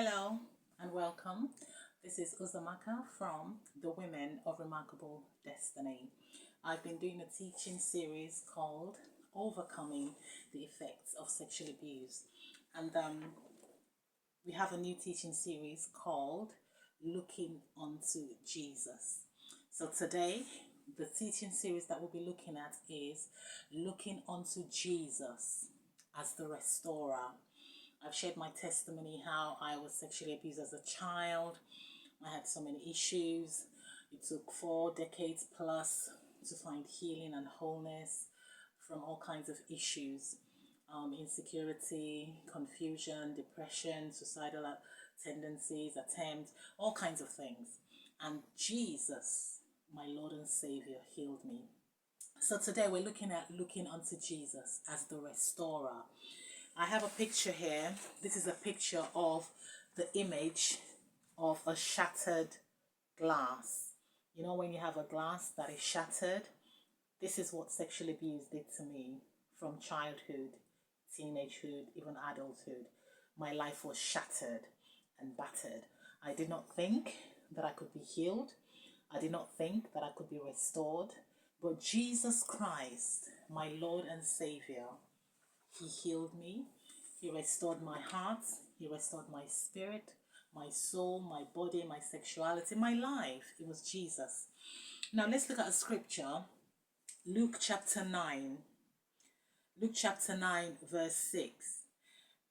Hello and welcome. This is Uzamaka from the Women of Remarkable Destiny. I've been doing a teaching series called Overcoming the Effects of Sexual Abuse, and we have a new teaching series called Looking Unto Jesus. So today, the teaching series that we'll be looking at is Looking Unto Jesus as the Restorer. I've shared my testimony how I was sexually abused as a child. I had so many issues. It took 4 decades plus to find healing and wholeness from all kinds of issues, insecurity, confusion, depression, suicidal tendencies, attempts, all kinds of things. And Jesus, my Lord and Savior, healed me. So today we're looking at looking unto Jesus as the restorer. I have a picture here. This is a picture of the image of a shattered glass. You know, when you have a glass that is shattered, this is what sexual abuse did to me from childhood, teenagehood, even adulthood. My life was shattered and battered. I did not think that I could be healed. I did not think that I could be restored. But Jesus Christ, my Lord and Savior, He healed me. He restored my heart. He restored my spirit, my soul, my body, my sexuality, my life. It was Jesus. Now let's look at a scripture. Luke chapter 9. Luke chapter 9 verse 6.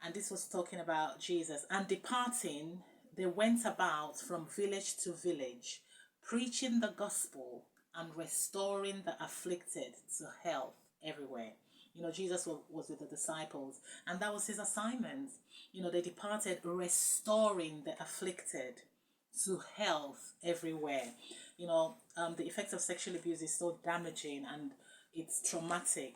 And this was talking about Jesus. And departing, they went about from village to village, preaching the gospel and restoring the afflicted to health everywhere. You know, Jesus was with the disciples, and that was his assignment. You know, they departed restoring the afflicted to health everywhere. You know, the effects of sexual abuse is so damaging and it's traumatic.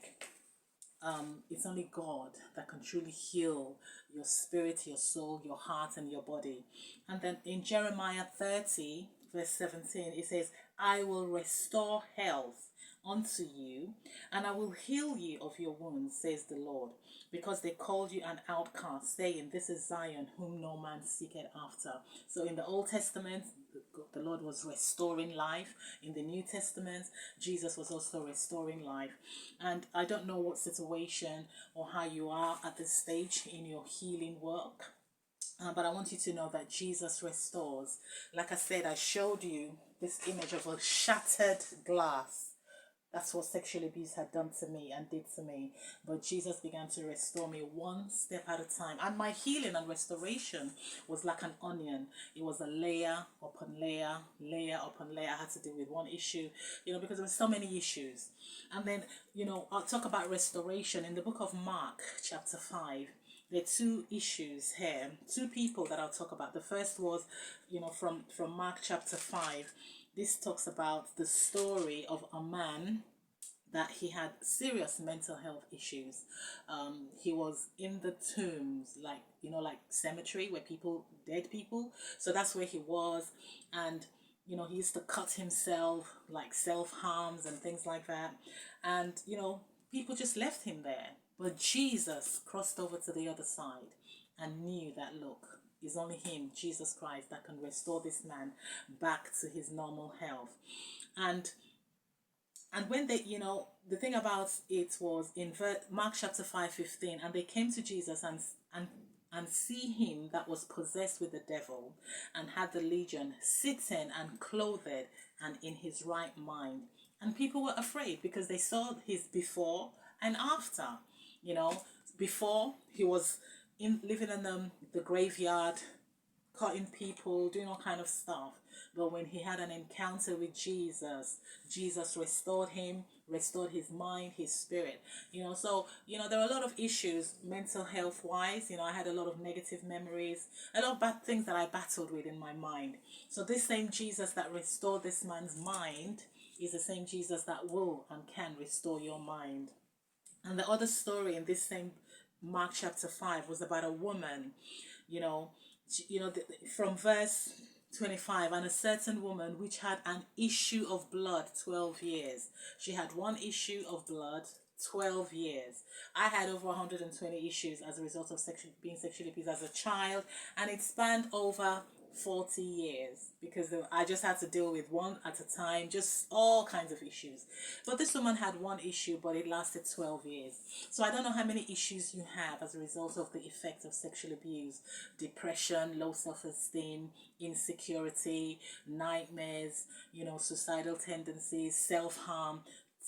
It's only God that can truly heal your spirit, your soul, your heart, and your body. And then in Jeremiah 30, verse 17, it says, I will restore health unto you, and I will heal you of your wounds, says the Lord, because they called you an outcast, saying, this is Zion, whom no man seeketh after. So in the Old Testament, the Lord was restoring life. In the New Testament, Jesus was also restoring life. And I don't know what situation or how you are at this stage in your healing work, but I want you to know that Jesus restores. Like I said, I showed you this image of a shattered glass. That's what sexual abuse had done to me and did to me. But Jesus began to restore me one step at a time. And my healing and restoration was like an onion. It was a layer upon layer, layer upon layer. I had to deal with one issue, you know, because there were so many issues. And then, you know, I'll talk about restoration in the book of Mark, chapter 5. There are 2 issues here, 2 people that I'll talk about. The first was, you know, from Mark chapter 5. This talks about the story of a man that he had serious mental health issues. He was in the tombs, like, you know, like cemetery where dead people. So that's where he was. And, you know, he used to cut himself, like self-harms and things like that. And, you know, people just left him there. But Jesus crossed over to the other side and knew that, look, it's only him, Jesus Christ, that can restore this man back to his normal health. And when they, you know, the thing about it was in Mark chapter 5:15, and they came to Jesus and see him that was possessed with the devil and had the legion sitting and clothed and in his right mind. And people were afraid because they saw his before and after. You know, before he was living in the graveyard, cutting people, doing all kind of stuff. But when he had an encounter with Jesus, Jesus restored him, restored his mind, his spirit. You know, so, you know, there are a lot of issues mental health wise. You know, I had a lot of negative memories, a lot of bad things that I battled with in my mind. So this same Jesus that restored this man's mind is the same Jesus that will and can restore your mind. And the other story in this same Mark chapter 5 was about a woman, you know, from verse 25, and a certain woman which had an issue of blood 12 years. She had one issue of blood 12 years. I had over 120 issues as a result of being sexually abused as a child, and it spanned over 40 years because I just had to deal with one at a time, just all kinds of issues. But this woman had one issue, but it lasted 12 years. So I don't know how many issues you have as a result of the effect of sexual abuse: depression, low self-esteem, insecurity, nightmares, suicidal tendencies, self-harm.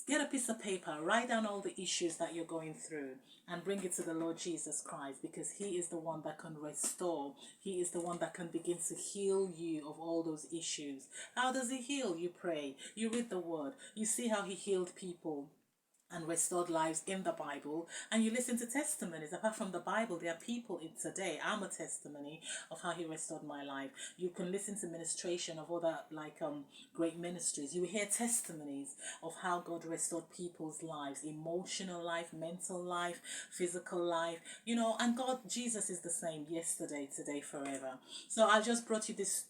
Get a piece of paper, write down all the issues that you're going through, and bring it to the Lord Jesus Christ, because He is the one that can restore. He is the one that can begin to heal you of all those issues. How does He heal? You pray, you read the Word, you see how He healed people and restored lives in the Bible, and you listen to testimonies. Apart from the Bible, there are people in today. I'm a testimony of how He restored my life. You can listen to ministration of other great ministries. You hear testimonies of how God restored people's lives, emotional life, mental life, physical life, and God, Jesus is the same yesterday, today, forever. So I just brought you this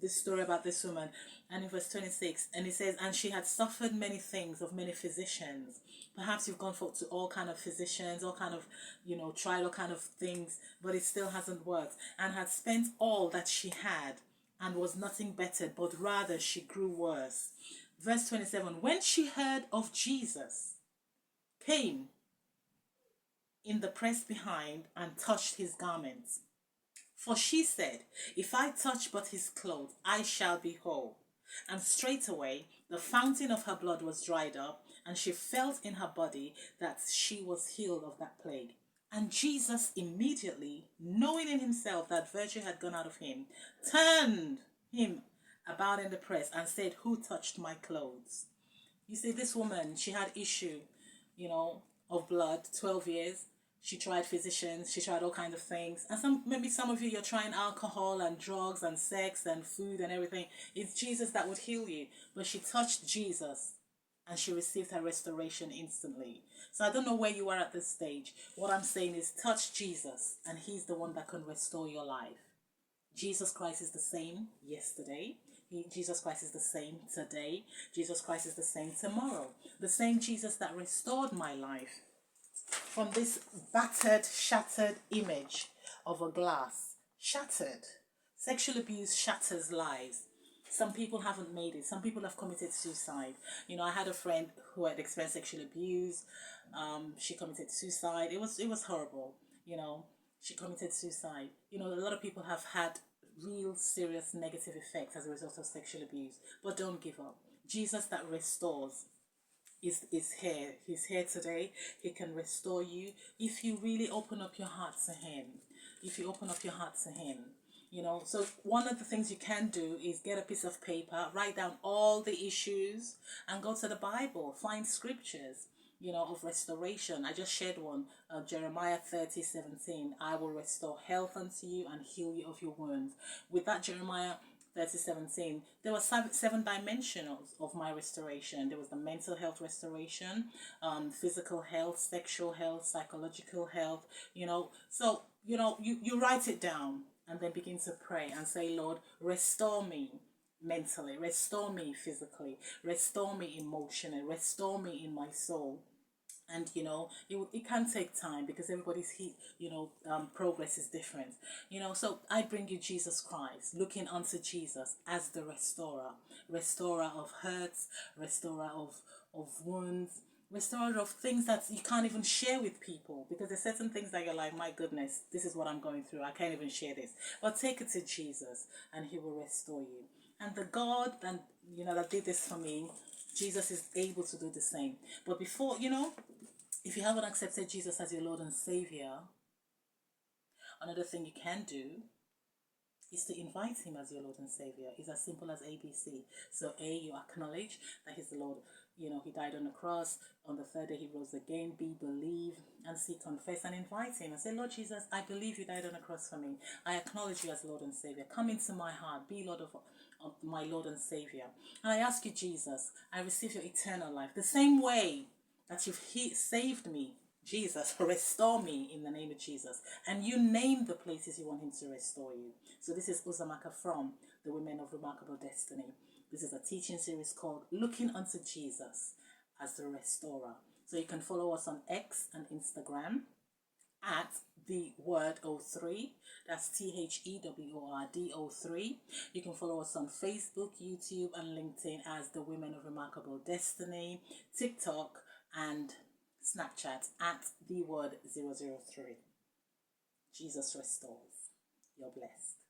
story about this woman, and in verse 26, and it says, and she had suffered many things of many physicians. Perhaps you've gone to all kind of physicians, all kind of, tried all kind of things, but it still hasn't worked, and had spent all that she had, and was nothing bettered, but rather she grew worse. Verse 27, when she heard of Jesus, came in the press behind and touched his garments. For she said, if I touch but his clothes, I shall be whole. And straightway the fountain of her blood was dried up, and she felt in her body that she was healed of that plague. And Jesus immediately, knowing in himself that virtue had gone out of him, turned him about in the press and said, who touched my clothes? You see, this woman, she had issue, of blood, 12 years. She tried physicians, she tried all kinds of things. And maybe some of you, you're trying alcohol and drugs and sex and food and everything. It's Jesus that would heal you. But she touched Jesus and she received her restoration instantly. So I don't know where you are at this stage. What I'm saying is touch Jesus, and he's the one that can restore your life. Jesus Christ is the same yesterday. Jesus Christ is the same today. Jesus Christ is the same tomorrow. The same Jesus that restored my life from this battered, shattered image of a glass. Shattered. Sexual abuse shatters lives. Some people haven't made it. Some people have committed suicide. I had a friend who had experienced sexual abuse. She committed suicide. It was horrible. She committed suicide. A lot of people have had real serious negative effects as a result of sexual abuse. But don't give up. Jesus that restores is here. He's here today. He can restore you if you really open up your heart to him. If you open up your heart to him. So one of the things you can do is get a piece of paper, write down all the issues, and go to the Bible, find scriptures, of restoration. I just shared one, Jeremiah 30:17. I will restore health unto you and heal you of your wounds. With that Jeremiah 30:17, there were seven dimensions of my restoration. There was the mental health restoration, physical health, sexual health, psychological health. So you write it down and then begin to pray and say, Lord, restore me mentally, restore me physically, restore me emotionally, restore me in my soul. And it can take time because everybody's progress is different. So I bring you Jesus Christ, looking unto Jesus as the restorer of hurts, restorer of wounds, restorer of things that you can't even share with people, because there's certain things that you're like, my goodness, this is what I'm going through, I can't even share this. But take it to Jesus and he will restore you. And the God that did this for me, Jesus is able to do the same. But before, if you haven't accepted Jesus as your Lord and Savior, another thing you can do is to invite him as your Lord and Savior. It's as simple as ABC. So A, you acknowledge that he's the Lord. He died on the cross. On the third day, he rose again. B, believe. And C, confess and invite him and say, Lord Jesus, I believe you died on the cross for me. I acknowledge you as Lord and Savior. Come into my heart. Be Lord of my Lord and Savior. And I ask you, Jesus, I receive your eternal life. The same way that you've saved me, Jesus, restore me in the name of Jesus. And you name the places you want him to restore you. So this is Uzamaka from the Women of Remarkable Destiny. This is a teaching series called Looking Unto Jesus as the Restorer. So you can follow us on X and Instagram at the word O3. That's THEWORD03. You can follow us on Facebook, YouTube, and LinkedIn as the Women of Remarkable Destiny, TikTok, and Snapchat at the word 003. Jesus restores. You're blessed.